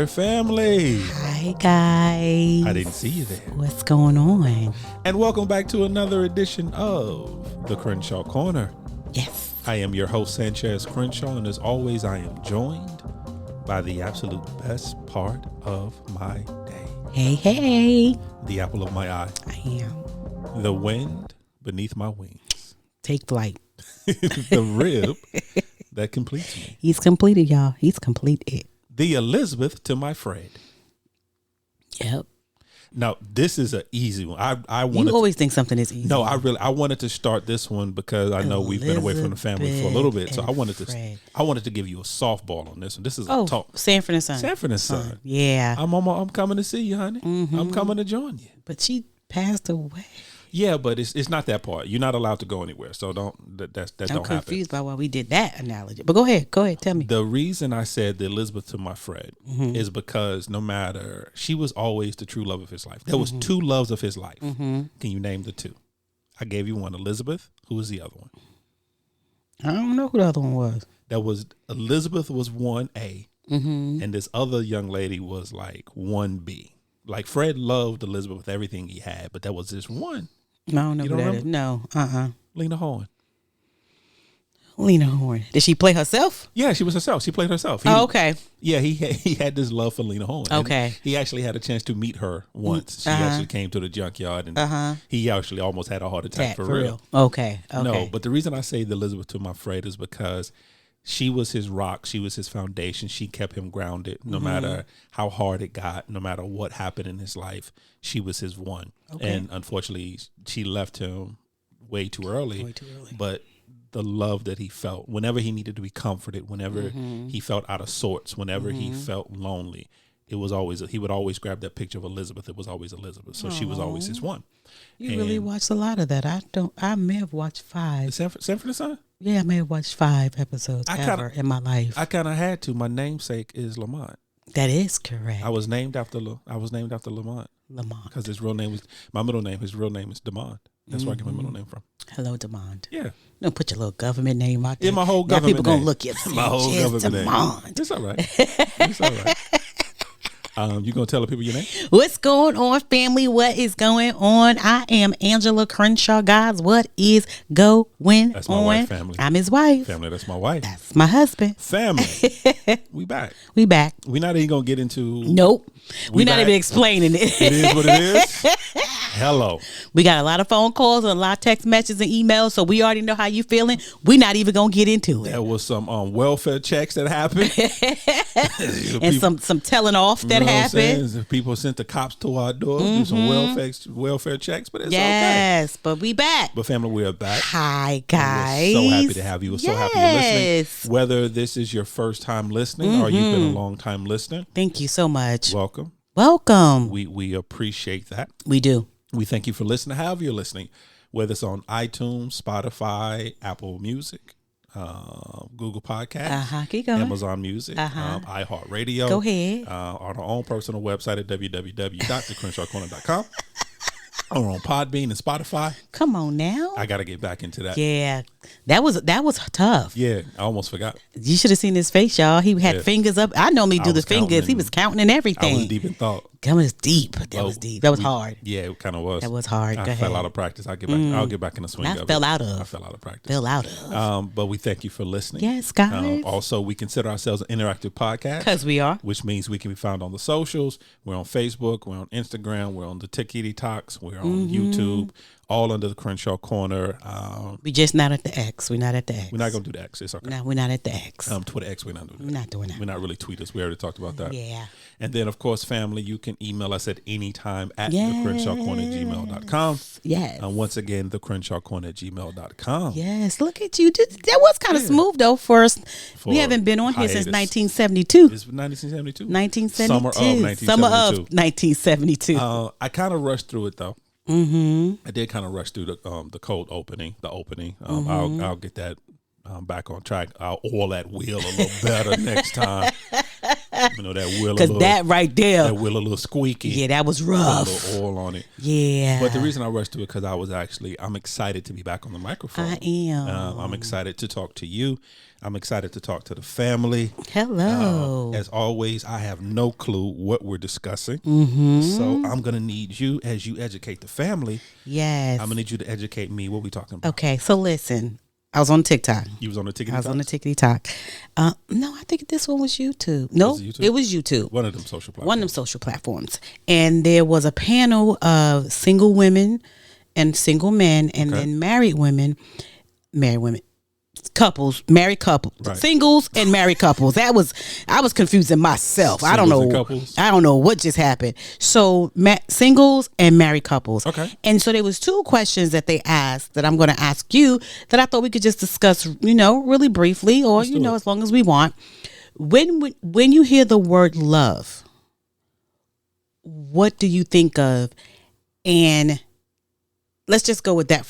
there, family. Hi, guys. I didn't see you there. What's going on? And welcome back to another edition of the Crenshaw Corner. Yes. I am your host, Sanchez Crenshaw, and as always, I am joined by the absolute best part of my day. Hey. The apple of my eye. I am. The wind beneath my wings. Take flight. The rib that completes me. He's completed, y'all. He's completed. The Elizabeth to my Fred. Yep. Now, this is an easy one. I wanted You always think something is easy. No, I wanted to start this one because I know we've been away from the family for a little bit. So I wanted to give you a softball on this one. This is a talk. Sanford and Son. Sanford and Son. Yeah. I'm coming to see you, honey. Mm-hmm. I'm coming to join you. But she passed away. Yeah, but it's not that part. You're not allowed to go anywhere. So don't I'm confused by why we did that analogy. But go ahead, tell me. The reason I said the Elizabeth to my Fred is because no matter, she was always the true love of his life. There was two loves of his life. Can you name the two? I gave you one, Elizabeth. Who was the other one? I don't know who the other one was. That was Elizabeth was 1A, and this other young lady was like 1B. Like Fred loved Elizabeth with everything he had, but there was this one. I don't know who that is. No. Lena Horne. Lena Horne. Did she play herself? Yeah, she was herself. She played herself. Okay. Yeah, he had this love for Lena Horne. Okay. And he actually had a chance to meet her once. She actually came to the junkyard, and he actually almost had a heart attack for real. Okay. No, but the reason I say the Elizabeth to my Fred is because she was his rock. She was his foundation. She kept him grounded no matter how hard it got, no matter what happened in his life. She was his one. Okay. And unfortunately, she left him way too early. But the love that he felt whenever he needed to be comforted, whenever he felt out of sorts, whenever he felt lonely, it was always, he would always grab that picture of Elizabeth. It was always Elizabeth. So she was always his one. You really watched a lot of that. I may have watched 5. Sanford and Son? Yeah, I may have watched 5 episodes in my life. I kind of had to. My namesake is Lamont. That is correct. I was named after Lamont. Because his real name his real name is Demond. That's where I get my middle name from. Hello, Demond. Yeah. Don't put your little government name out there. In my whole government people gonna look at my whole government Demond. name. It's all right. It's all right. You gonna tell the people your name? What's going on, family? What is going on? I am Angela Crenshaw, guys. What is going That's my on? wife, family. I'm his wife. Family, that's my wife. That's my husband. Family. We back. We back. We're not even gonna get into. Nope. We're not even explaining it. It is what it is. Hello. We got a lot of phone calls and a lot of text messages and emails, so we already know how you feeling. We're not even gonna get into it. There was some welfare checks that happened, and some telling off that happened. People sent the cops to our door, do some welfare checks, but it's okay. Yes, but we back. But family, we are back. Hi, guys. We're so happy to have you. We're so happy you're listening. Whether this is your first time listening or you've been a long time listener, thank you so much. Welcome. We appreciate that. We do. We thank you for listening. However you're listening, whether it's on iTunes, Spotify, Apple Music, Google Podcasts, keep going. Amazon Music, iHeartRadio. Go ahead. On our own personal website at www.thecrenshawcorner.com. Or on Podbean and Spotify. Come on now. I got to get back into that. Yeah. That was tough. Yeah, I almost forgot. You should have seen his face, y'all. He had fingers up. I normally do the fingers. He was counting and everything. I was deep in thought. That was deep. That was hard. Yeah, it kind of was. That was hard. I fell out of practice. I'll get back in the swing of it. I fell out of practice. But we thank you for listening. Yes, guys. Also, we consider ourselves an interactive podcast. Because we are. Which means we can be found on the socials. We're on Facebook. We're on Instagram. We're on the Tikity Talks. We're on YouTube. All under the Crenshaw Corner. We just not at the X. We're not at the X. We're not going to do the X. It's okay. No, we're not at the X. Twitter X, we're not doing that. We're not doing that. We're not really tweeters. We already talked about that. Yeah. And then, of course, family, you can email us at any time at thecrenshawcorner@gmail.com. Yes. Once again, thecrenshawcorner@gmail.com. Yes. Look at you. That was kind of smooth, though, for us. We haven't been on here since 1972. It's 1972? 1972. Summer of 1972. I kind of rushed through it, though. I did kind of rush through the cold opening, I'll get that back on track. I'll oil that wheel a little better next time. You know, that wheel. Because that right there. That wheel a little squeaky. Yeah, that was A rough. little oil on it. Yeah. But the reason I rushed to it because I'm excited to be back on the microphone. I am. I'm excited to talk to you. I'm excited to talk to the family. Hello. As always, I have no clue what we're discussing. Mm-hmm. So I'm going to need you, as you educate the family. Yes. I'm going to need you to educate me. What we talking about? Okay, so listen. I was on TikTok. You was on the TikTok? I was on the TikTok. No, I think this one was YouTube. No, it was YouTube. One of them social platforms. One of them social platforms. And there was a panel of single women and single men and then married women, couples, married couples, singles and married couples. I was confusing myself. Singles I don't know. and couples? I don't know what just happened. So singles and married couples. Okay. And so there was 2 questions that they asked that I'm going to ask you that I thought we could just discuss, really briefly, or as long as we want. When you hear the word love, what do you think of? And let's just go with that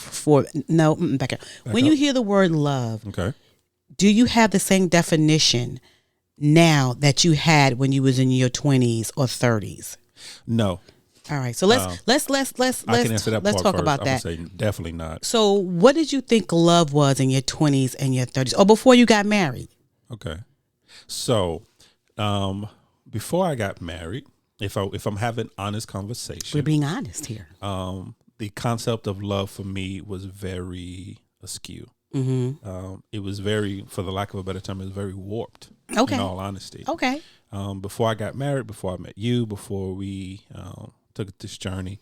back up. When you hear the word love, do you have the same definition now that you had when you was in your 20s or 30s? No. All right. So let's I can answer that let's part talk about that. Say definitely not. So what did you think love was in your 20s and your 30s, or before you got married? Okay. So, before I got married, if I'm having honest conversation, We're being honest here. the concept of love for me was very askew. Mm-hmm. It was very, for the lack of a better term, it was very warped. Okay. In all honesty. Okay. Before I got married, before I met you, before we took this journey,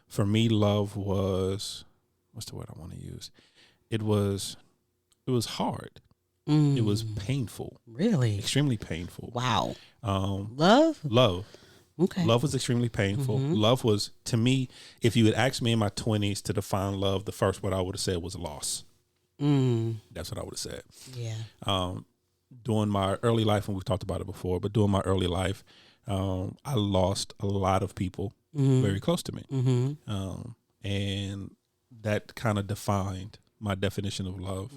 for me, love was, what's the word I want to use? It was hard. It was painful. Really? Extremely painful. Wow. Love. Okay. Love was extremely painful. Love was, to me, if you had asked me in my 20s to define love, the first word I would have said was loss. That's what I would have said. Yeah. During my early life, and we've talked about it before, but during my early life, I lost a lot of people very close to me. And that kind of defined my definition of love,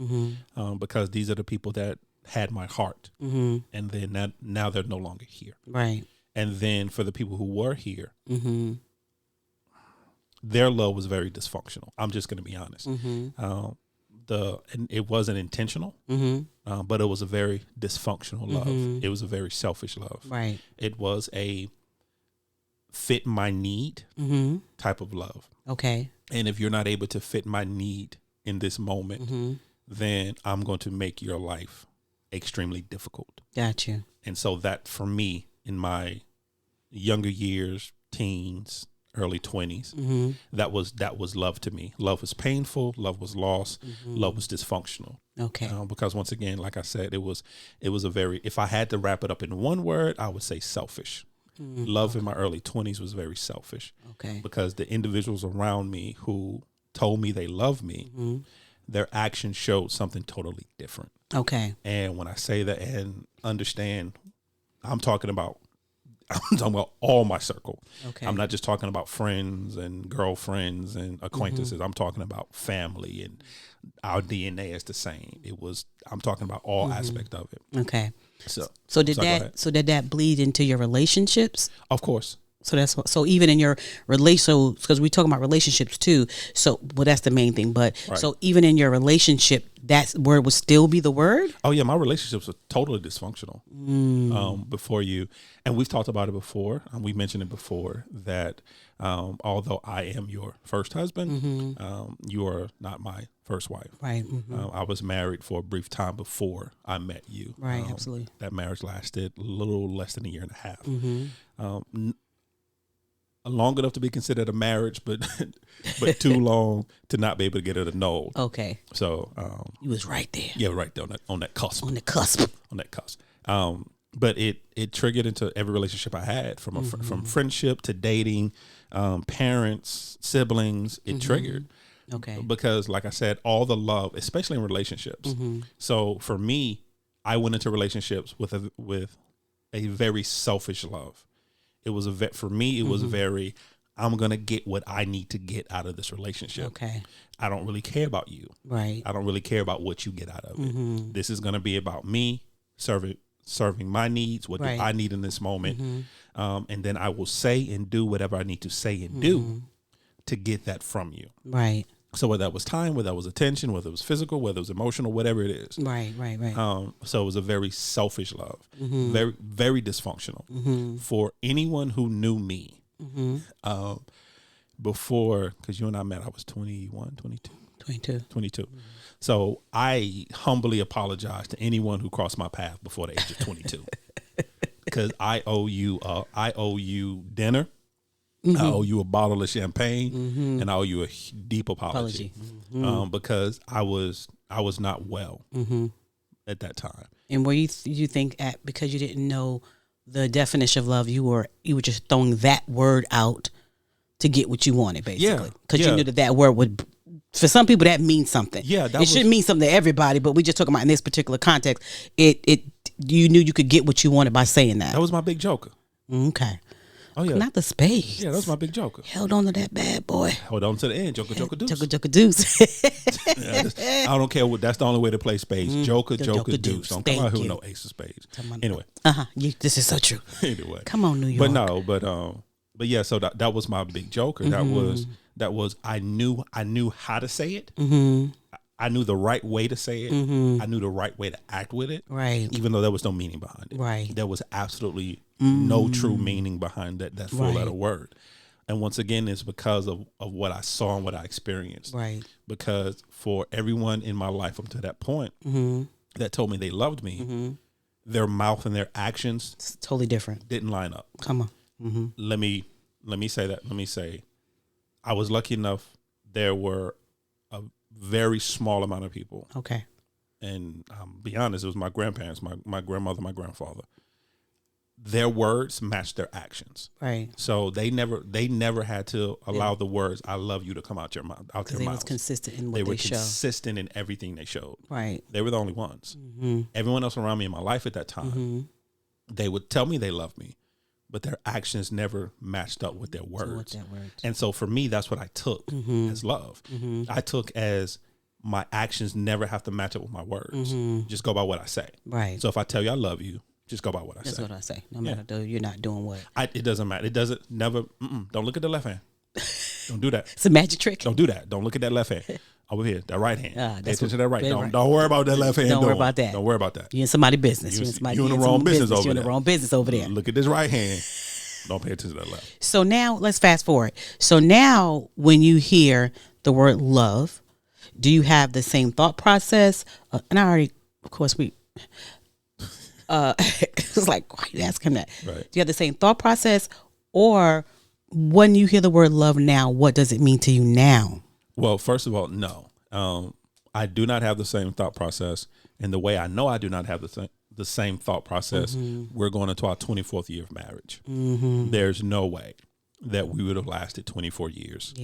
because these are the people that had my heart. And then now they're no longer here. Right. And then for the people who were here, their love was very dysfunctional. I'm just going to be honest. And it wasn't intentional, but it was a very dysfunctional love. It was a very selfish love. Right. It was a fit my need type of love. Okay. And if you're not able to fit my need in this moment, then I'm going to make your life extremely difficult. Got you. And so that, for me, in my younger years, teens, early 20s, that was love to me. Love was painful. Love was lost. Love was dysfunctional. Okay. Because once again, like I said, it was a very, if I had to wrap it up in one word, I would say selfish. Love in my early 20s was very selfish. Okay. Because the individuals around me who told me they loved me, their actions showed something totally different. Okay. And when I say that, and understand, I'm talking about all my circle. Okay. I'm not just talking about friends and girlfriends and acquaintances. I'm talking about family, and our DNA is the same. I'm talking about all aspect of it. Okay. So did that bleed into your relationships? Of course. So even in your relation, because we talking about relationships too. So that's the main thing. But so even in your relationship, that word would still be the word. Oh yeah, my relationships were totally dysfunctional before you, and we've talked about it before. We mentioned it before that although I am your first husband, you are not my first wife. Right. I was married for a brief time before I met you. Right. Absolutely. That marriage lasted a little less than a year and a half. Long enough to be considered a marriage, but too long to not be able to get it annulled. Okay. So you was right there. Yeah, right there on that cusp. On the cusp. On that cusp. But it triggered into every relationship I had, from from friendship to dating, parents, siblings. It triggered. Okay. Because, like I said, all the love, especially in relationships. So for me, I went into relationships with a very selfish love. It was for me, it was very, I'm going to get what I need to get out of this relationship. Okay. I don't really care about you. Right. I don't really care about what you get out of it. This is going to be about me serving serving my needs? What do I need in this moment? And then I will say and do whatever I need to say and do to get that from you. Right. So whether that was time, whether that was attention, whether it was physical, whether it was emotional, whatever it is. Right. So it was a very selfish love, very, very dysfunctional. For anyone who knew me before, because you and I met, I was 21, 22. So I humbly apologize to anyone who crossed my path before the age of 22, because I owe you dinner. I owe you a bottle of champagne, and I owe you a deep apology. Because I was not well at that time. And were you think because you didn't know the definition of love, you were just throwing that word out to get what you wanted, basically? Because you knew that word would, for some people, that means something. Yeah, it shouldn't mean something to everybody, but we just talking about in this particular context. You knew you could get what you wanted by saying that. That was my big joker. Okay. Oh yeah, not the spades. Yeah, that's my big joker. Held on to that bad boy. Hold on to the end. Joker, deuce. Joker, deuce. I don't care what. That's the only way to play spades. Joker, deuce. Don't come out who know ace of spades. Anyway. This is so true. Anyway. Come on, New York. But yeah. So that was my big joker. That was. I knew how to say it. I knew the right way to say it. I knew the right way to act with it. Right. Even though there was no meaning behind it. Right. There was absolutely no true meaning behind that four-letter word. And once again, it's because of what I saw and what I experienced. Right. Because for everyone in my life up to that point that told me they loved me, their mouth and their actions it's totally different. Didn't line up. Come on. Let me say that. Let me say, I was lucky enough. There were a very small amount of people. Okay. And be honest, it was my grandparents, my grandmother, my grandfather. Their words matched their actions. Right. So they never had to allow the words "I love you" to come out their mouth. They was consistent in what they showed. They were consistent in everything they showed. Right. They were the only ones. Everyone else around me in my life at that time, they would tell me they loved me, but their actions never matched up with their words. And so for me, that's what I took as love. I took as my actions never have to match up with my words. Just go by what I say. Right. So if I tell you I love you, just go by what I say. That's what I say. No matter though, you're not doing what. It doesn't matter. It doesn't never. Don't look at the left hand. Don't do that. It's a magic trick. Don't do that. Don't look at that left hand. Over here, that right hand. Pay attention to that right. Don't worry about that left hand. Don't worry about that. Don't worry about that. You're in somebody's business. You're in the wrong business over there. You're in the wrong business over there. Look at this right hand. Don't pay attention to that left. So now let's fast forward. So now when you hear the word love, do you have the same thought process? And I already, of course, it's like, why are you asking that? Right. Do you have the same thought process? Or when you hear the word love now, what does it mean to you now? Well, first of all, no. I do not have the same thought process. And the way I know I do not have the same thought process, we're going into our 24th year of marriage. There's no way that we would have lasted 24 years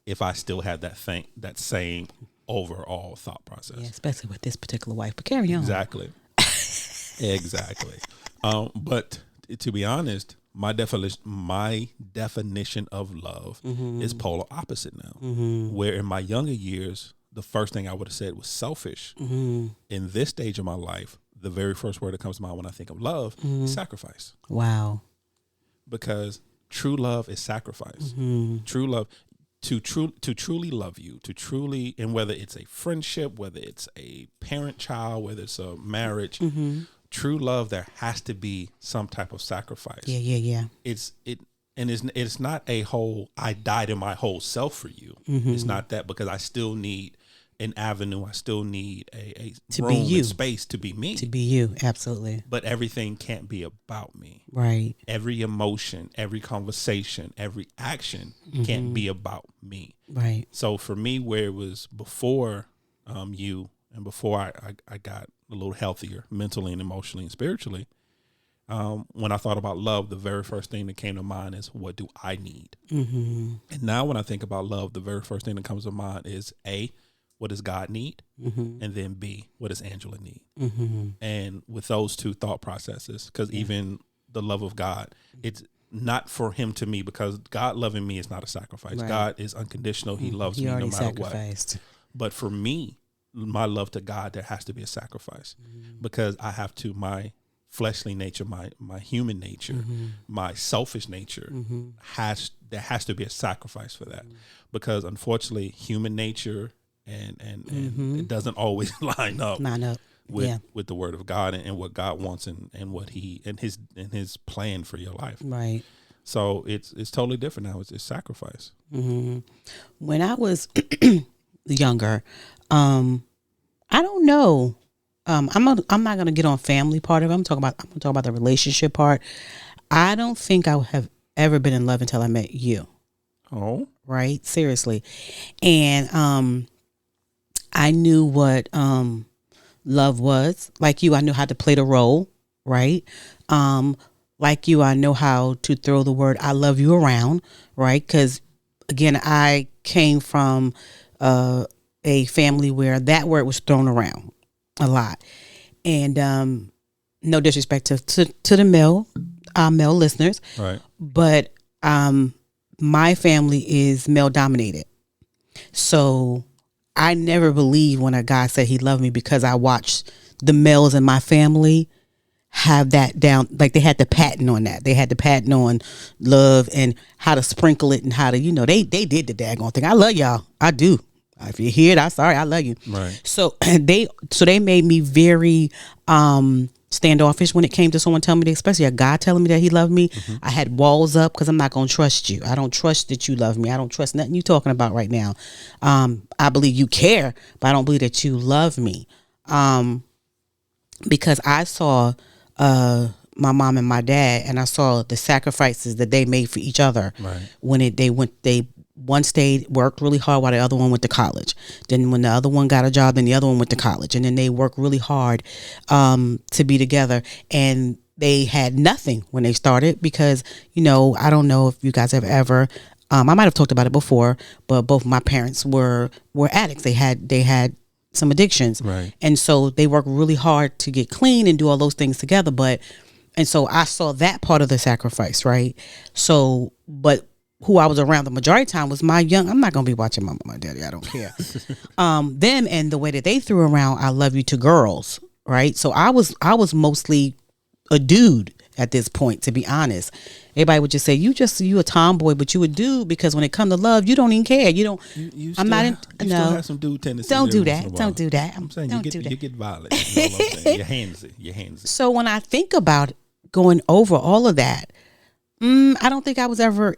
if I still had that same overall thought process. Yeah, especially with this particular wife. But carry on. Exactly. But to be honest, my definition of love is polar opposite now. Where in my younger years, the first thing I would have said was selfish. In this stage of my life, the very first word that comes to mind when I think of love is sacrifice. Wow. Because true love is sacrifice. True love, to truly love you, to truly, and whether it's a friendship, whether it's a parent-child, whether it's a marriage, true love, there has to be some type of sacrifice. Yeah. It's not a whole, I died in my whole self for you. It's not that, because I still need an avenue. I still need a room and space to be me. To be you, absolutely. But everything can't be about me. Right. Every emotion, every conversation, every action can't be about me. Right. So for me, where it was before you and before I got a little healthier mentally and emotionally and spiritually, when I thought about love, the very first thing that came to mind is, what do I need? And now when I think about love, the very first thing that comes to mind is A, what does God need? And then B, what does Angela need? And with those two thought processes, because even the love of God, it's not for him to me, because God loving me is not a sacrifice. Right. God is unconditional. He loves me no matter sacrificed. What. But for me, my love to God, there has to be a sacrifice, because I have to, my fleshly nature, my human nature, my selfish nature there has to be a sacrifice for that, because unfortunately human nature and it doesn't always line up with the word of God and what God wants and what he and his plan for your life. Right. So it's totally different now. It's sacrifice. When I was younger, I don't know. I'm not going to get on family part of it. I'm going to talk about the relationship part. I don't think I have ever been in love until I met you. Oh, right. Seriously. And, I knew what, love was. Like you, I knew how to play the role. Right. Like you, I know how to throw the word "I love you" around. Right. Cause again, I came from, a family where that word was thrown around a lot. And no disrespect to the male listeners, right. but my family is male dominated. So I never believed when a guy said he loved me, because I watched the males in my family have that down. Like they had the patent on that. They had the patent on love and how to sprinkle it and how to, they did the daggone thing. I love y'all. I do. If you hear it, I'm sorry. I love you. Right. So they made me very standoffish when it came to someone telling me, especially a guy telling me that he loved me. I had walls up because I'm not going to trust you. I don't trust that you love me. I don't trust nothing you talking about right now. I believe you care, but I don't believe that you love me. Because I saw my mom and my dad, and I saw the sacrifices that they made for each other. Right. When one worked really hard while the other one went to college. Then when the other one got a job, then the other one went to college. And then they worked really hard to be together. And they had nothing when they started because, I don't know if you guys have ever, I might have talked about it before, but both my parents were addicts. They had some addictions. Right. And so they worked really hard to get clean and do all those things together. And so I saw that part of the sacrifice, right? So, but who I was around the majority of the time was I'm not going to be watching my daddy. I don't care. Them and the way that they threw around "I love you" to girls, right? So I was mostly a dude at this point, to be honest. Everybody would just say, you a tomboy, but you a dude, because when it comes to love, you don't even care. You don't. You I'm not. Still have some dude tendencies. Don't do that. Don't do that. I'm saying don't you do that. get violent. You know what I'm saying? Your handsy. So when I think about going over all of that, I don't think I was ever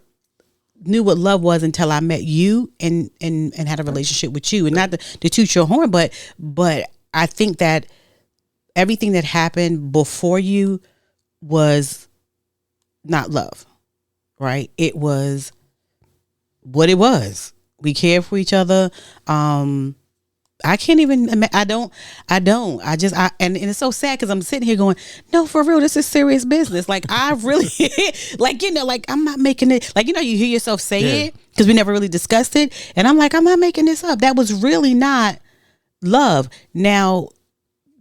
knew what love was until I met you and had a relationship with you. And not to toot your horn, but I think that everything that happened before you was not love, right? It was what it was. We cared for each other. I can't even, I don't, and it's so sad because I'm sitting here going, no, for real, this is serious business. Like I really, like I'm not making it, like, you hear yourself say it because we never really discussed it. And I'm like, I'm not making this up. That was really not love. Now,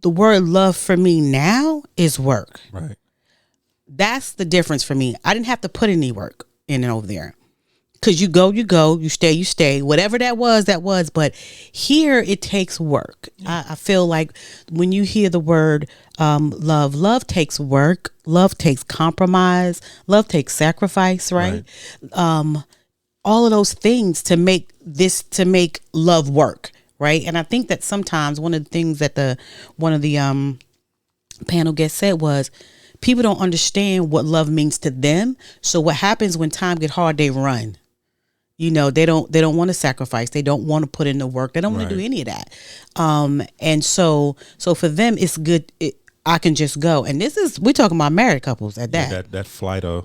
the word love for me now is work. Right. That's the difference for me. I didn't have to put any work in and over there. Because you go, you stay, whatever that was. But here it takes work. I feel like when you hear the word love takes work. Love takes compromise. Love takes sacrifice, right? All of those things to make love work, right? And I think that sometimes one of the things that one of the panel guests said was, people don't understand what love means to them. So what happens when time get hard, they run. They don't want to sacrifice. They don't want to put in the work. They don't want to do any of that. And so for them, it's good. I can just go. And we're talking about married couples at that. Yeah, that flight or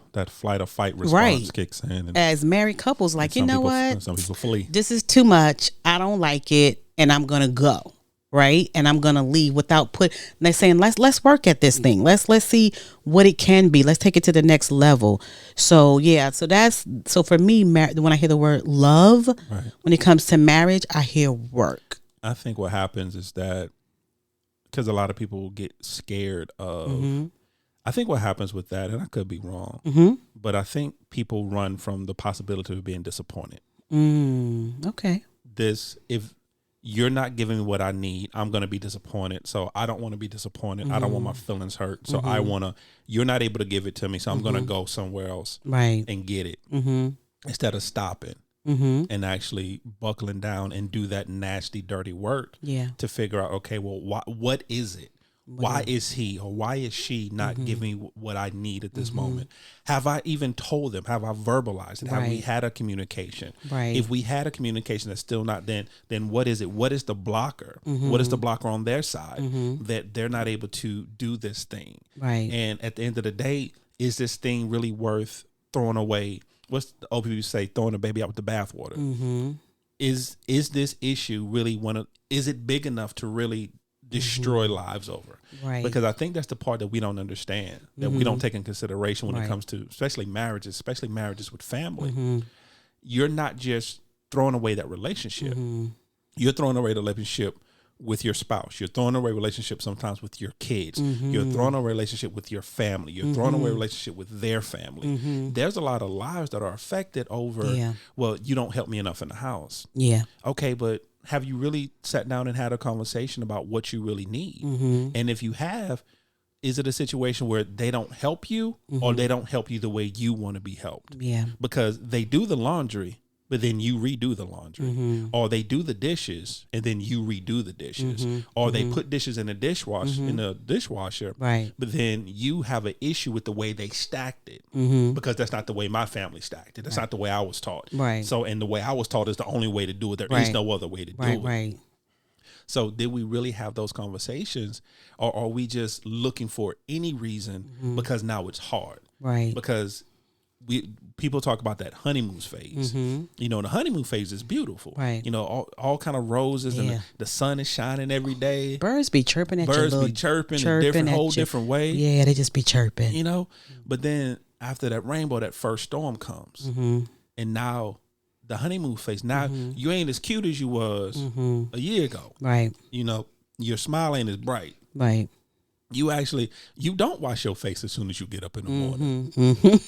fight response kicks in. And as married couples, like, what? Some people flee. This is too much. I don't like it. And I'm going to go. Right. And I'm going to leave without they're saying, let's work at this thing. Let's see what it can be. Let's take it to the next level. So, yeah. So for me, when I hear the word love, when it comes to marriage, I hear work. I think what happens is that because a lot of people get scared of, I think what happens with that, and I could be wrong, but I think people run from the possibility of being disappointed. Okay. you're not giving me what I need. I'm going to be disappointed. So I don't want to be disappointed. I don't want my feelings hurt. So you're not able to give it to me. So I'm going to go somewhere else and get it instead of stopping and actually buckling down and do that nasty, dirty work to figure out, okay, well, what is it? Why is he or why is she not giving me what I need at this moment? Have I even told them? Have I verbalized it? Have we had a communication? If we had a communication that's still not, then what is it? What is the blocker? What is the blocker on their side that they're not able to do this thing? And at the end of the day, is this thing really worth throwing away? What's the old people say? Throwing the baby out with the bathwater. Is this issue really is it big enough to really destroy lives over? Because I think that's the part that we don't understand, that we don't take in consideration when it comes to especially marriages with family. You're not just throwing away that relationship. You're throwing away the relationship with your spouse. You're throwing away relationship sometimes with your kids. You're throwing away relationship with your family. You're throwing away relationship with their family. There's a lot of lives that are affected over, well, you don't help me enough in the house. Okay, but have you really sat down and had a conversation about what you really need? And if you have, is it a situation where they don't help you or they don't help you the way you want to be helped? Because they do the laundry, but then you redo the laundry. Or they do the dishes and then you redo the dishes. Or they put dishes in the dishwasher, but then you have an issue with the way they stacked it because that's not the way my family stacked it. That's not the way I was taught. So, and the way I was taught is the only way to do it. There is no other way to do it. So did we really have those conversations, or are we just looking for any reason because now it's hard? Because people talk about that honeymoon phase. You know, the honeymoon phase is beautiful. You know, all kind of roses and the sun is shining every day. Birds be chirping at you. Birds be chirping in a whole different way. Yeah, they just be chirping. You know, but then after that rainbow, that first storm comes, and now the honeymoon phase. Now you ain't as cute as you was a year ago. You know, your smile ain't as bright. You don't wash your face as soon as you get up in the morning.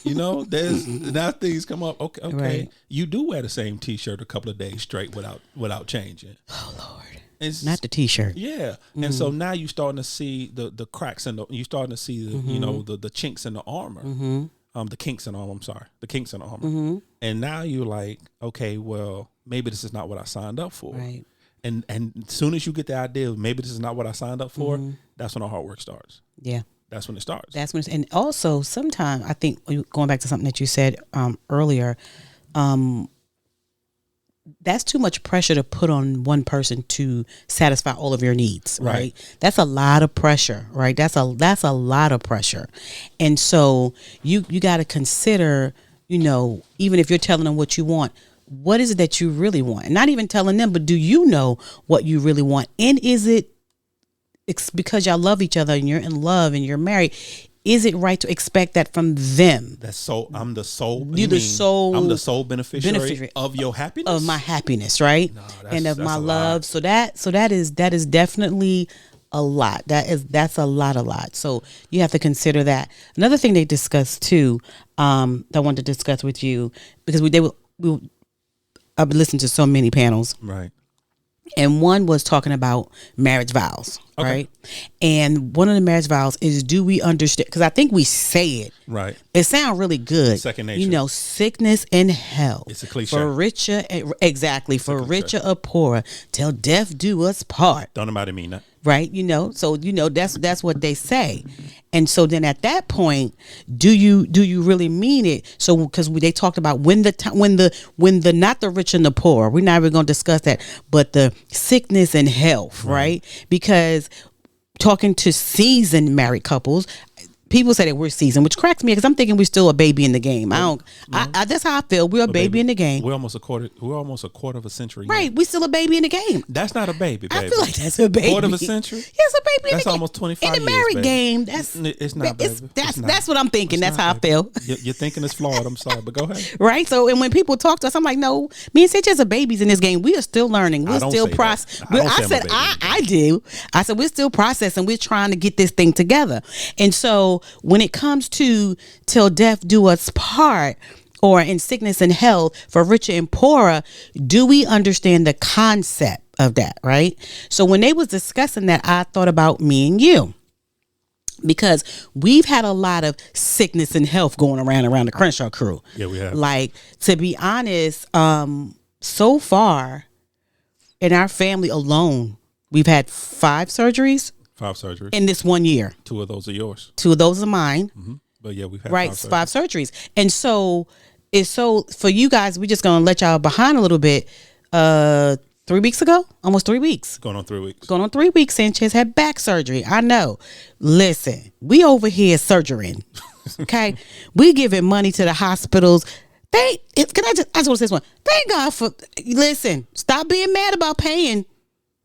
You know, now things come up. Okay. You do wear the same T-shirt a couple of days straight without changing. Oh Lord, it's not the T-shirt. And so now you starting to see the cracks and you starting to see the you know the chinks in the armor. The kinks in the armor. I'm sorry, the kinks in the armor. And now you're like, okay, well, maybe this is not what I signed up for. And as soon as you get the idea, maybe this is not what I signed up for, that's when the hard work starts. That's when it starts. And also sometimes I think, going back to something that you said earlier, that's too much pressure to put on one person to satisfy all of your needs. That's a lot of pressure, That's a lot of pressure. And so you got to consider, you know, even if you're telling them what you want, what is it that you really want? And not even telling them, but do you know what you really want? And is it's because y'all love each other and you're in love and you're married, is it right to expect that from them? I'm the sole beneficiary of your happiness? Of my happiness, right? No, and of my love. So that is definitely a lot. That's a lot. So you have to consider that. Another thing they discussed too, that I wanted to discuss with you, because I've listened to so many panels. And one was talking about marriage vows, right? And one of the marriage vows is, do we understand? Because I think we say it. It sounds really good. Second nature. You know, sickness and health. It's a cliche. For richer, exactly. For richer or poorer, till death do us part. Don't nobody mean that. Right, you know, so you know that's what they say, and so then at that point, do you really mean it? So because they talked about when the not the rich and the poor, we're not even going to discuss that, but the sickness and health, right? Because talking to seasoned married couples, people say that we're seasoned, which cracks me because I'm thinking we're still a baby in the game. That's how I feel. We're a baby in the game. We're almost a quarter of a century. Right. We're still a baby in the game. That's not a baby, baby. I feel like that's a baby. Quarter of a century? Yes, a baby in the game. That's almost 25 years, in the married game, it's not, baby. That's what I'm thinking. That's how I feel. You're thinking it's flawed. I'm sorry, but go ahead. Right. So, and when people talk to us, I'm like, no, me and Sanchez are babies in this game. We are still learning. We're still processing. I do. I said, we're still processing. We're trying to get this thing together. And so when it comes to till death do us part, or in sickness and health, for richer and poorer, do we understand the concept of that, right? So when they was discussing that, I thought about me and you, because we've had a lot of sickness and health going around the Crenshaw crew. Yeah, we have. Like, to be honest, so far in our family alone, we've had 5 surgeries. 5 surgeries in this 1 year. 2 of those are yours. 2 of those are mine. Mm-hmm. But yeah, we've had right 5 surgeries. And so it's so for you guys, we're just gonna let y'all behind a little bit. 3 weeks ago, almost 3 weeks. Going on 3 weeks. Going on 3 weeks. Sanchez had back surgery. I know. Listen, we over here surgerying. Okay, we giving money to the hospitals. I just want to say this one. Thank God for. Listen, stop being mad about paying.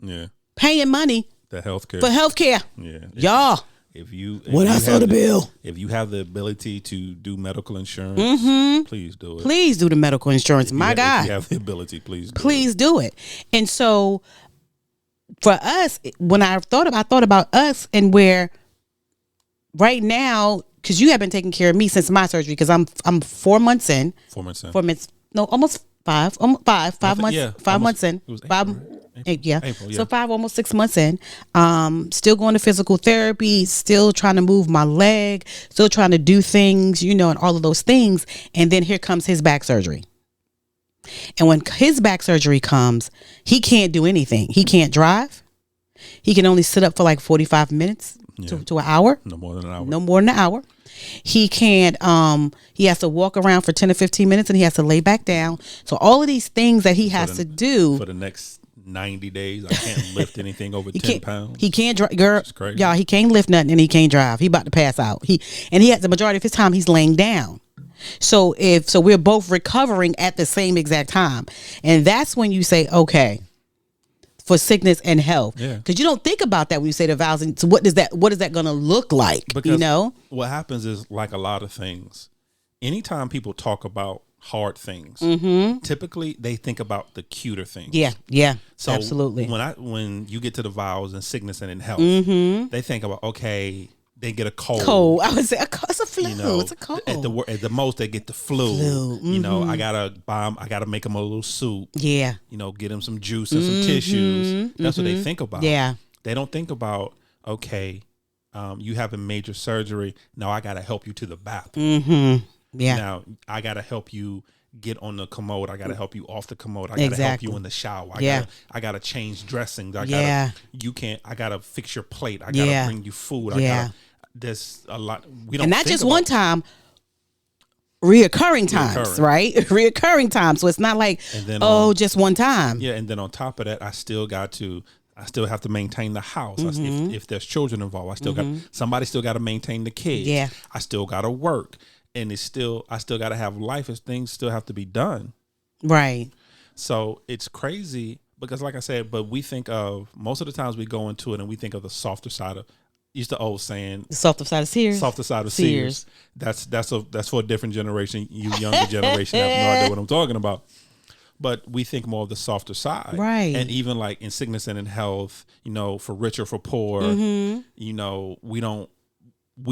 Yeah. Paying money. The healthcare. For healthcare. Yeah. Y'all. If you saw the bill. If you have the ability to do medical insurance, please do it. Please do the medical insurance. My God. If you have the ability, please do it. And so for us, when I thought about us and where right now, because you have been taking care of me since my surgery, because I'm 4 months in. 4 months in. 4 months. No, almost 5. Almost 5 months. Yeah, 5 months in. It was April, 5. right? April, yeah. So 5, almost 6 months in. Still going to physical therapy, still trying to move my leg, still trying to do things, and all of those things. And then here comes his back surgery. And when his back surgery comes, he can't do anything. He can't drive. He can only sit up for like 45 minutes to an hour. No more than an hour. He can't, he has to walk around for 10 to 15 minutes and he has to lay back down. So all of these things that he has to do. For the next 90 days, I can't lift anything over 10 pounds. He can't drive, girl. Crazy. Y'all, he can't lift nothing and he can't drive. He about to pass out. He has the majority of his time he's laying down. So we're both recovering at the same exact time. And that's when you say, okay, for sickness and health. Yeah. Because you don't think about that when you say the vows. And so what is that going to look like? Because what happens is, like a lot of things, anytime people talk about hard things, typically they think about the cuter things. Yeah, so absolutely. When you get to the vows and sickness and in health, they think about, okay, they get a cold. I would say it's a flu. It's a cold. At the most, they get the flu. I gotta make them a little soup. Yeah. Get them some juice and some tissues. That's what they think about. Yeah. They don't think about, okay, you have a major surgery. Now I gotta help you to the bathroom. Yeah. Now I gotta help you get on the commode. I gotta help you off the commode. I gotta help you in the shower. I gotta change dressings. I gotta fix your plate. I gotta bring you food. There's a lot we don't. And not just one time. Reoccurring times, right? Reoccurring times. So it's not like just one time. Yeah, and then on top of that, I still have to maintain the house. If there's children involved, somebody still got to maintain the kids. Yeah, I still got to work, and I still got to have life as things still have to be done. Right. So it's crazy because, like I said, but we think of most of the times we go into it and we think of the softer side of. Used the old saying, the softer side of Sears. Softer side of Sears. That's for a different generation. You younger generation have no idea what I'm talking about. But we think more of the softer side, right? And even like in sickness and in health, for rich or for poor, we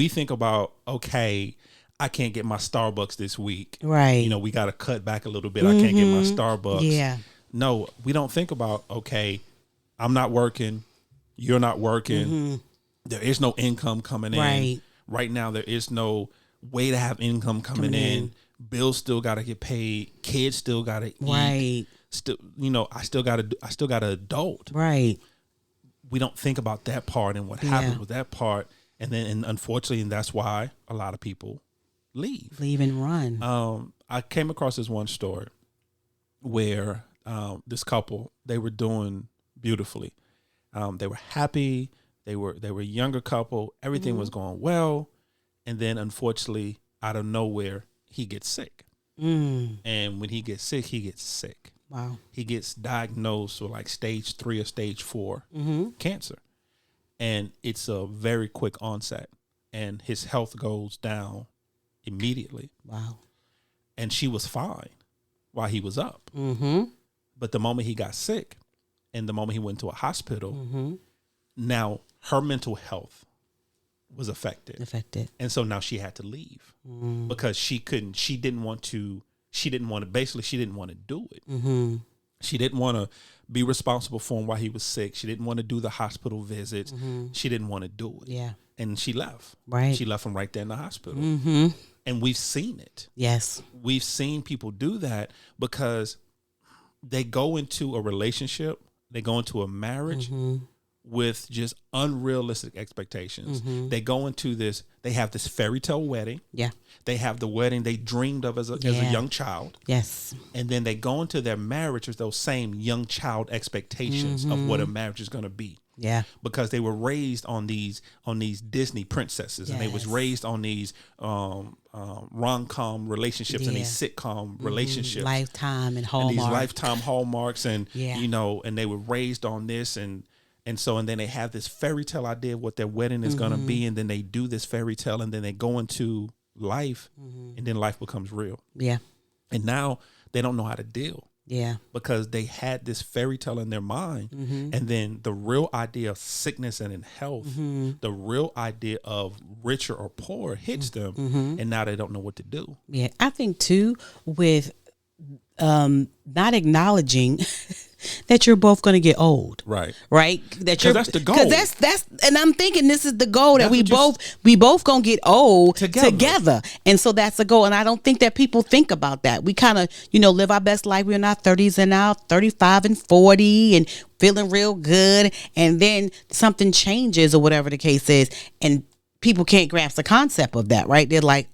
think about, okay, I can't get my Starbucks this week, right? We got to cut back a little bit. I can't get my Starbucks. Yeah. No, we don't think about, okay, I'm not working, you're not working. There is no income coming in. Right now, there is no way to have income coming in. Bills still got to get paid. Kids still got to eat. Right. Still, I still got an adult. Right. We don't think about that part and what happens with that part. And unfortunately, and that's why a lot of people leave and run. I came across this one story where this couple, they were doing beautifully. They were happy. They were a younger couple. Everything was going well. And then, unfortunately, out of nowhere, he gets sick. And when he gets sick, he gets sick. Wow. He gets diagnosed with like stage 3 or stage 4 cancer. And it's a very quick onset. And his health goes down immediately. Wow. And she was fine while he was up. But the moment he got sick and the moment he went to a hospital, now her mental health was affected. And so now she had to leave because she didn't want to do it. She didn't want to be responsible for him while he was sick. She didn't want to do the hospital visits. She didn't want to do it. Yeah. And she left. Right. She left him right there in the hospital. And we've seen it. Yes. We've seen people do that because they go into a relationship, they go into a marriage with just unrealistic expectations. They go into this, they have this fairy tale wedding. Yeah. They have the wedding they dreamed of as a young child. Yes. And then they go into their marriage with those same young child expectations of what a marriage is going to be. Yeah. Because they were raised on these Disney princesses, and they was raised on these rom-com relationships and these sitcom relationships, Lifetime and Hallmark, and these Lifetime Hallmarks, and Yeah. and they were raised on this, and then they have this fairy tale idea of what their wedding is going to be, and then they do this fairy tale, and then they go into life, and then life becomes real. Yeah. And now they don't know how to deal. Yeah. Because they had this fairy tale in their mind. And then the real idea of sickness and in health, the real idea of richer or poor hits them. And now they don't know what to do. Yeah. I think too, with not acknowledging that you're both going to get old. Right. Right. That's the goal. Because that's, and I'm thinking this is the goal, that we both going to get old together. And so that's the goal. And I don't think that people think about that. We kind of, live our best life. We're in our 30s and now 35 and 40 and feeling real good. And then something changes or whatever the case is. And people can't grasp the concept of that. Right. They're like,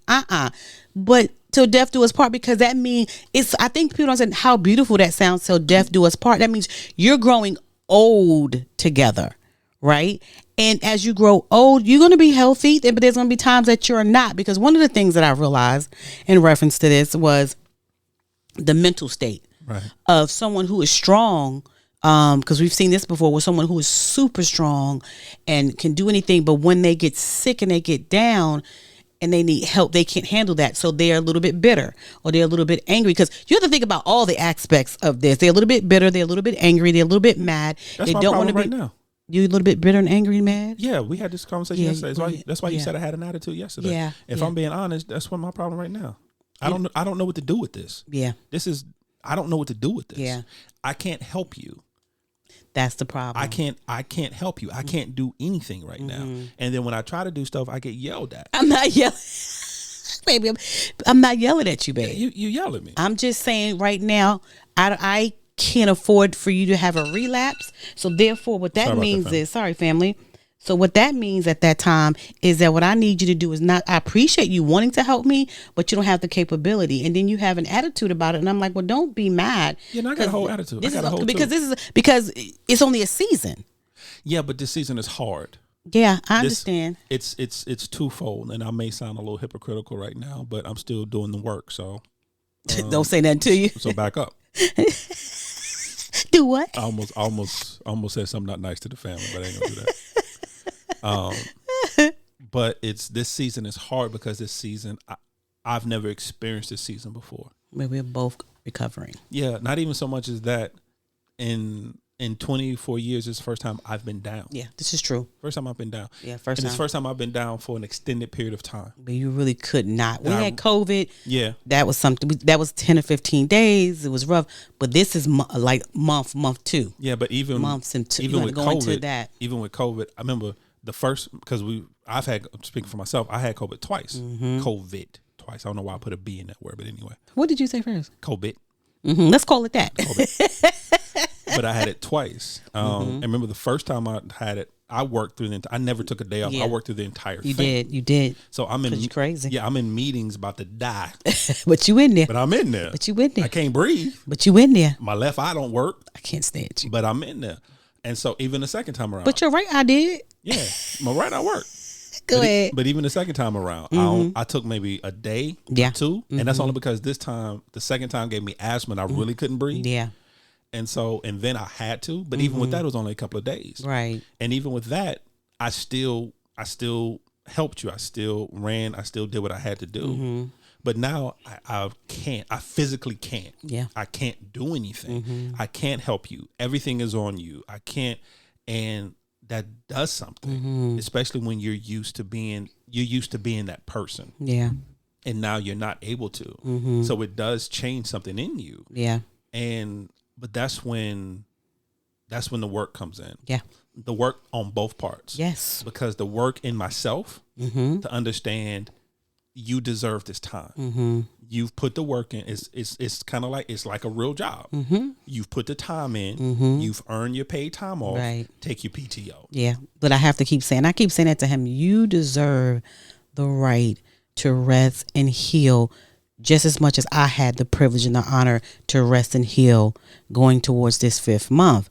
but till death do us part, because that means I think people don't understand how beautiful that sounds. Till death do us part. That means you're growing old together, right? And as you grow old, you're going to be healthy, but there's going to be times that you're not. Because one of the things that I realized in reference to this was the mental state of someone who is strong. Because we've seen this before with someone who is super strong and can do anything, but when they get sick and they get down and they need help, they can't handle that. So they're a little bit bitter, or they're a little bit angry, because you have to think about all the aspects of this. They're a little bit bitter. They're a little bit angry. They're a little bit mad. That's they my don't problem want to be right now. You a little bit bitter and angry and mad? Yeah, we had this conversation yesterday. That's why you said I had an attitude yesterday. Yeah. If I'm being honest, that's what my problem right now. I don't know what to do with this. Yeah. I don't know what to do with this. Yeah. I can't help you. That's the problem. I can't help you. I can't do anything right now. And then when I try to do stuff, I get yelled at. I'm not yelling. Baby, I'm not yelling at you, baby. Yeah, you yell at me. I'm just saying right now, I can't afford for you to have a relapse. So therefore, what that means is, sorry, family. So what that means at that time is that what I need you to do is I appreciate you wanting to help me, but you don't have the capability. And then you have an attitude about it. And I'm like, well, don't be mad. Yeah, and I got a whole attitude. Because it's only a season. Yeah, but this season is hard. Yeah, I understand. It's twofold, and I may sound a little hypocritical right now, but I'm still doing the work. So don't say nothing to you. So back up. Do what? I almost said something not nice to the family, but I ain't gonna do that. But this season is hard because this season I've never experienced this season before. We're both recovering. Yeah, not even so much as that. In 24 years, it's the first time I've been down. Yeah, this is true. First time I've been down. Yeah, It's the first time I've been down for an extended period of time. But you really could not. We had COVID. Yeah. That was something. That was 10 or 15 days. It was rough. But this is like month 2. Yeah, but even months and even with COVID, even with COVID, I remember the first, because speaking for myself, I had COVID twice. COVID twice. I don't know why I put a B in that word, but anyway. What did you say first? COVID. Let's call it that. But I had it twice. And remember the first time I had it, I worked through I never took a day off. I worked through the entire thing. You did. So I'm in crazy. Yeah, I'm in meetings about to die. But you in there. But I'm in there. But you in there. I can't breathe. But you in there. My left eye don't work. I can't stand you. But I'm in there. And so even the second time around. But your right eye did. Yeah. My right eye worked. Go ahead. But even the second time around, I took maybe a day, 2, and that's only because this time, the second time gave me asthma and I really couldn't breathe. Yeah. And then I had to, but even with that, it was only a couple of days. Right. And even with that, I still helped you. I still ran. I still did what I had to do. But now I can't. I physically can't. Yeah. I can't do anything. I can't help you. Everything is on you. I can't. And that does something, especially when you're used to being that person. Yeah. And now you're not able to. So it does change something in you. Yeah. But that's when that's when the work comes in. Yeah. The work on both parts. Yes. Because the work in myself to understand you deserve this time. You've put the work in. It's kind of like, it's like a real job. You've put the time in. You've earned your paid time off. Right. Take your PTO. Yeah. But I have to keep saying that to him. You deserve the right to rest and heal just as much as I had the privilege and the honor to rest and heal going towards this 5th month.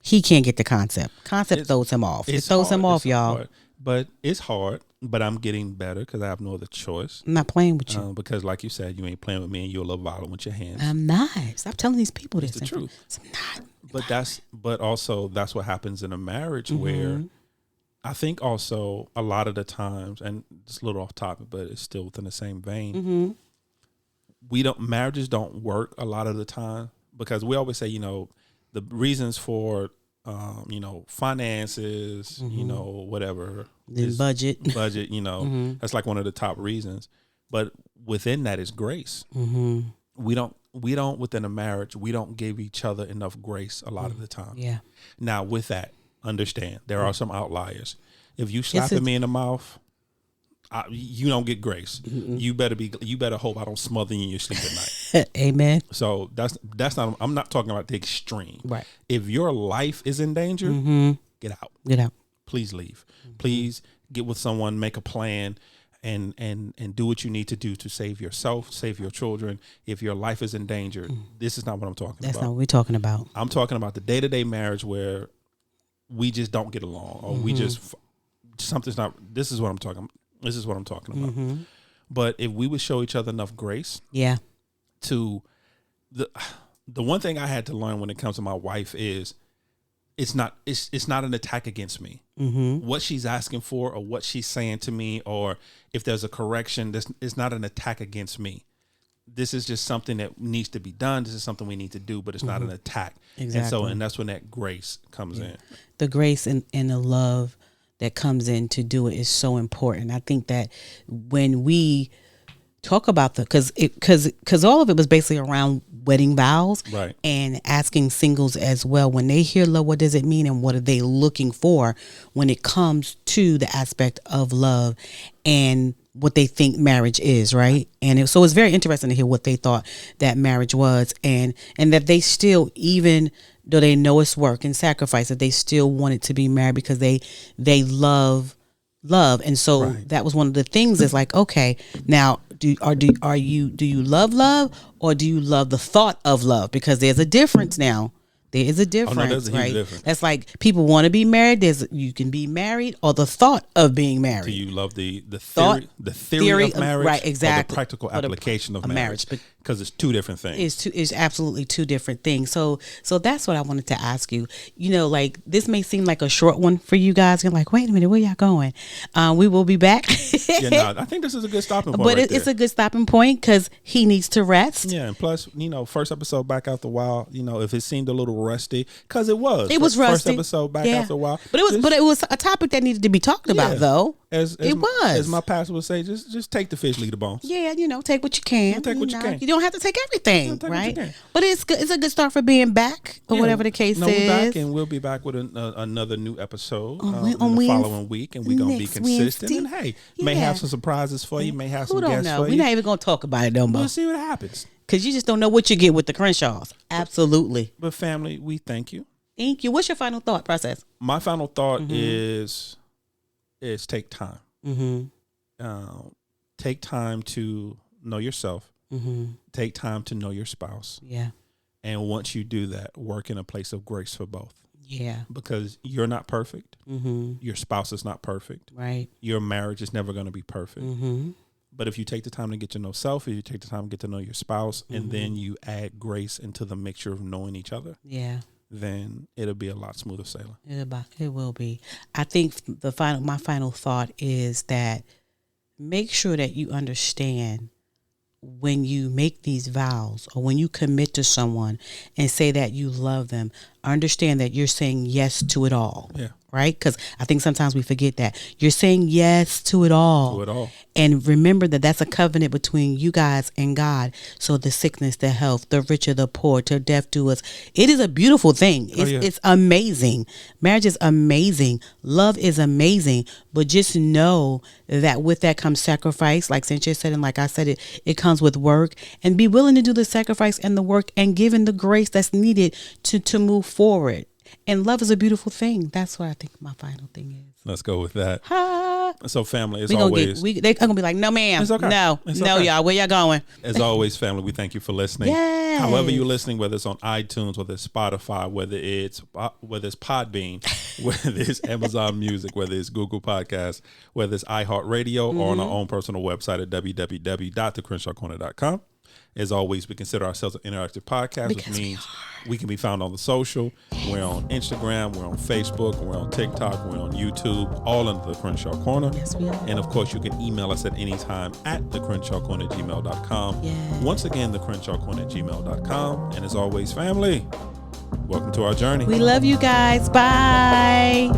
He can't get the concept. Throws him off. It throws him off, y'all. Hard. But it's hard. But I'm getting better because I have no other choice. I'm not playing with you. Because like you said, you ain't playing with me and you're a little violent with your hands. I'm not. Stop telling these people this. It's the truth. I'm not. But also that's what happens in a marriage where I think also a lot of the times, and it's a little off topic, but it's still within the same vein. Marriages don't work a lot of the time because we always say, the reasons for finances, whatever. Budget, that's like one of the top reasons. But within that is grace. We don't within a marriage, we don't give each other enough grace a lot of the time. Yeah. Now with that, understand there are some outliers. If you slapping me in the mouth, you don't get grace. You better hope I don't smother you in your sleep at night. Amen. So that's not. I'm not talking about the extreme. Right. If your life is in danger, get out. Get out. Please leave. Please get with someone. Make a plan, and do what you need to do to save yourself, save your children. If your life is in danger, this is not what I'm talking about. That's not what we're talking about. I'm talking about the day-to-day marriage where we just don't get along, or we just something's not. This is what I'm talking. This is what I'm talking about. But if we would show each other enough grace, to the one thing I had to learn when it comes to my wife is it's not an attack against me. What she's asking for or what she's saying to me, or if there's a correction, this is not an attack against me. This is just something that needs to be done. This is something we need to do, but it's not an attack. Exactly. And that's when that grace comes in. The grace and the love that comes in to do it is so important. I think that when we talk about because all of it was basically around wedding vows, right, and asking singles as well, when they hear love, what does it mean and what are they looking for when it comes to the aspect of love and what they think marriage is, right? And so it's very interesting to hear what they thought that marriage was, and that they still, even though they know it's work and sacrifice, that they still wanted to be married because they love. And so that was one of the things. Is like, okay, now do you love or do you love the thought of love? Because there's a difference now. There is a difference, there's a huge right? difference. That's like people want to be married. You can be married, or the thought of being married. Do you love the theory of marriage, right? Exactly. Or the practical application of marriage? Because it's two different things. It's absolutely two different things. So that's what I wanted to ask you. Like this may seem like a short one for you guys. You're like, wait a minute, where y'all going? We will be back. I think this is a good stopping point. But it's a good stopping point because he needs to rest. Yeah, and plus, first episode back after a while. If it seemed a little rusty, because it was rusty. First episode back after a while, but it was a topic that needed to be talked about, though. As my pastor would say, just take the fish, leave the bones. Yeah, take what you can. Take what you can. You don't have to take everything, right? But it's good. It's a good start for being back, or whatever the case is. We're back, and we'll be back with another new episode in the following week, and we're gonna be consistent. Wednesday. And may have some surprises for you. May have some guests for you. We're not even gonna talk about it no more. We'll see what happens. Because you just don't know what you get with the Crenshaws. Absolutely. But family, we thank you. Thank you. What's your final thought process? My final thought is take time. Take time to know yourself. Take time to know your spouse. Yeah. And once you do that, work in a place of grace for both. Yeah. Because you're not perfect. Your spouse is not perfect. Right. Your marriage is never going to be perfect. But if you take the time to get to know self, if you take the time to get to know your spouse, and then you add grace into the mixture of knowing each other, then it'll be a lot smoother sailing. It will be. I think my final thought is that make sure that you understand when you make these vows or when you commit to someone and say that you love them, understand that you're saying yes to it all. Yeah. Right? Because I think sometimes we forget that. You're saying yes to it all. To it all. And remember that that's a covenant between you guys and God. So the sickness, the health, the rich or the poor, to death do us. It is a beautiful thing. It's amazing. Marriage is amazing. Love is amazing. But just know that with that comes sacrifice. Like Cynthia said, and like I said, it comes with work. And be willing to do the sacrifice and the work and given the grace that's needed to move forward. And love is a beautiful thing. That's what I think my final thing is. Let's go with that. Ha. So, family, as always. They're going to be like, no, ma'am. It's okay. No, y'all. Where y'all going? As always, family, we thank you for listening. Yes. However you're listening, whether it's on iTunes, whether it's Spotify, whether it's Podbean, whether it's Amazon Music, whether it's Google Podcasts, whether it's iHeartRadio, or on our own personal website at www.thecrenshawcorner.com. As always, we consider ourselves an interactive podcast, which means we can be found on the social. We're on Instagram, we're on Facebook, we're on TikTok, we're on YouTube, all under the Crenshaw Corner. Yes, we are. And of course, you can email us at any time at thecrenshawcorner@gmail.com. Yes. Once again, thecrenshawcorner@gmail.com. And as always, family, welcome to our journey. We love you guys. Bye.